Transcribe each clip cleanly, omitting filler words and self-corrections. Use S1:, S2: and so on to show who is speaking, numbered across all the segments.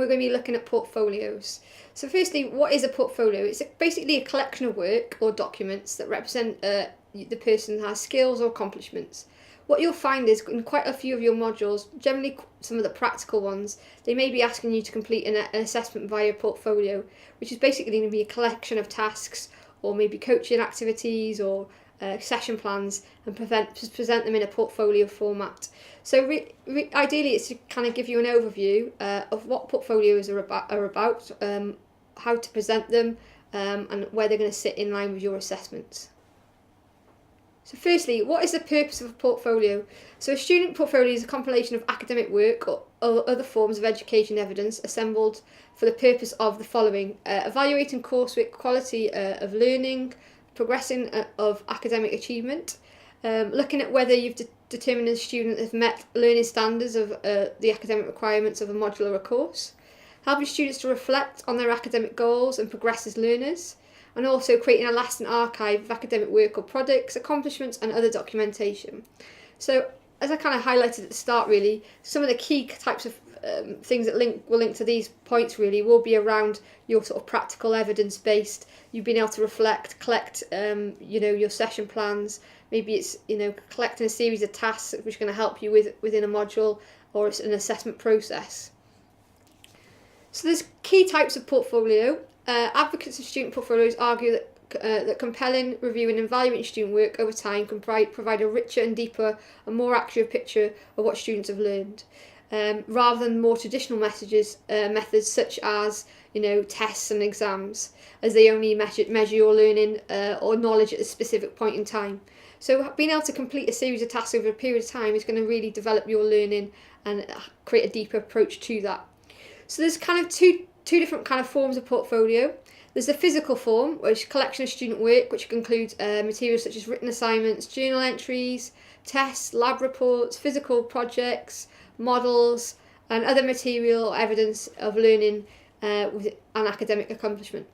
S1: we're going to be looking at portfolios. So firstly, what is a portfolio? It's basically a collection of work or documents that represent the person has skills or accomplishments. What you'll find is in quite a few of your modules, generally some of the practical ones, they may be asking you to complete an assessment via portfolio, which is basically going to be a collection of tasks or maybe coaching activities or session plans, and present them in a portfolio format. So ideally it's to kind of give you an overview of what portfolios are about, how to present them, and where they're going to sit in line with your assessments. So firstly, what is the purpose of a portfolio? So a student portfolio is a compilation of academic work or other forms of education evidence assembled for the purpose of the following: evaluating coursework quality of learning, progressing of academic achievement, looking at whether you've determined a student has met learning standards of the academic requirements of a module or a course, helping students to reflect on their academic goals and progress as learners, and also creating a lasting archive of academic work or products, accomplishments and other documentation. So as I kind of highlighted at the start, really, some of the key types of things that will link to these points really will be around your sort of practical evidence based. You've been able to reflect, collect your session plans. Maybe it's collecting a series of tasks which are going to help you within a module or an assessment process. So there's key types of portfolio. Advocates of student portfolios argue that compelling, reviewing and evaluating student work over time can provide a richer and deeper and more accurate picture of what students have learned, rather than more traditional methods such as tests and exams, as they only measure your learning or knowledge at a specific point in time. So being able to complete a series of tasks over a period of time is going to really develop your learning and create a deeper approach to that. So there's kind of two different kind of forms of portfolio. There's the physical form, which is a collection of student work, which includes materials such as written assignments, journal entries, tests, lab reports, physical projects, models, and other material or evidence of learning with an academic accomplishment.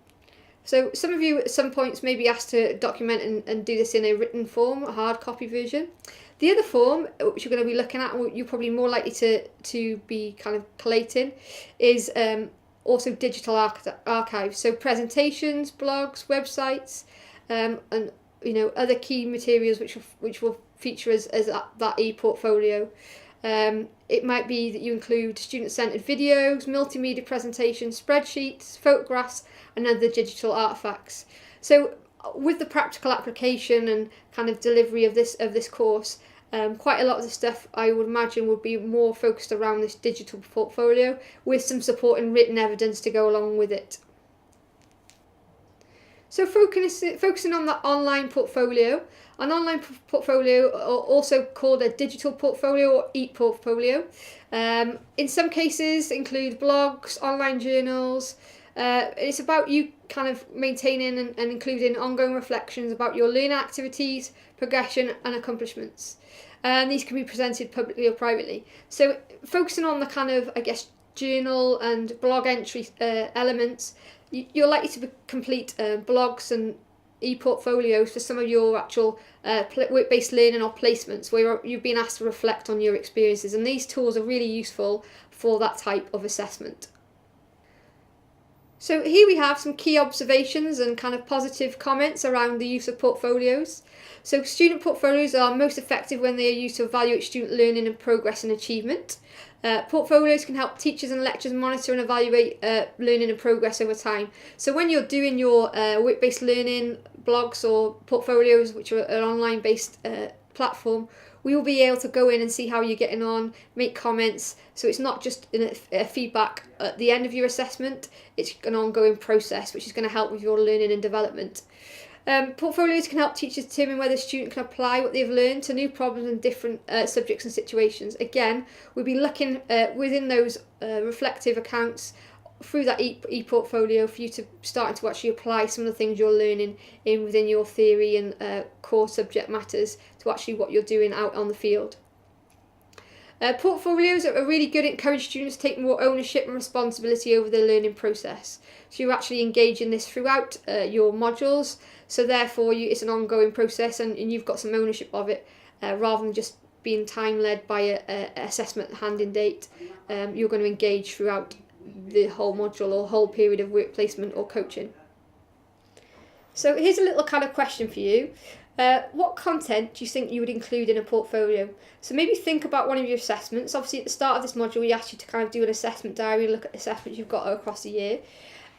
S1: So some of you at some points may be asked to document and do this in a written form, a hard copy version. The other form, which you're going to be looking at, you're probably more likely to be kind of collating, is also digital archives. So presentations, blogs, websites, and other key materials which will feature as that e-portfolio. It might be that you include student-centred videos, multimedia presentations, spreadsheets, photographs, and other digital artefacts. So with the practical application and kind of delivery of this course, quite a lot of the stuff I would imagine would be more focused around this digital portfolio with some supporting written evidence to go along with it. So focusing on the online portfolio, an online portfolio, also called a digital portfolio or e-portfolio, in some cases include blogs, online journals. It's about you kind of maintaining and including ongoing reflections about your learning activities, progression and accomplishments. And these can be presented publicly or privately. So focusing on the kind of, journal and blog entry elements, you're likely to complete blogs and e-portfolios for some of your actual work-based learning or placements where you've been asked to reflect on your experiences, and these tools are really useful for that type of assessment. So here we have some key observations and kind of positive comments around the use of portfolios. So student portfolios are most effective when they are used to evaluate student learning and progress and achievement. Portfolios can help teachers and lecturers monitor and evaluate learning and progress over time. So when you're doing your work-based learning blogs or portfolios, which are an online-based platform, we will be able to go in and see how you're getting on, make comments. So it's not just a feedback at the end of your assessment, it's an ongoing process which is going to help with your learning and development. Portfolios can help teachers determine whether a student can apply what they've learned to new problems in different subjects and situations. Again, we'll be looking within those reflective accounts through that e-portfolio for you to start to actually apply some of the things you're learning within your theory and core subject matters to actually what you're doing out on the field. Portfolios are really good at encouraging students to take more ownership and responsibility over their learning process. So you actually engage in this throughout your modules, so therefore it's an ongoing process and you've got some ownership of it rather than just being time-led by a assessment hand-in date. You're going to engage throughout the whole module or whole period of work placement or coaching. So here's a little kind of question for you. What content do you think you would include in a portfolio? So maybe think about one of your assessments. Obviously at the start of this module we asked you to kind of do an assessment diary, look at the assessments you've got across the year.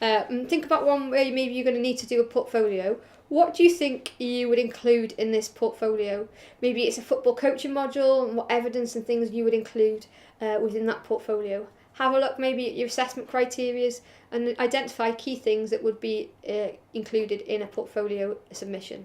S1: And think about one where maybe you're going to need to do a portfolio. What do you think you would include in this portfolio? Maybe it's a football coaching module, and what evidence and things you would include within that portfolio. Have a look maybe at your assessment criteria and identify key things that would be included in a portfolio submission.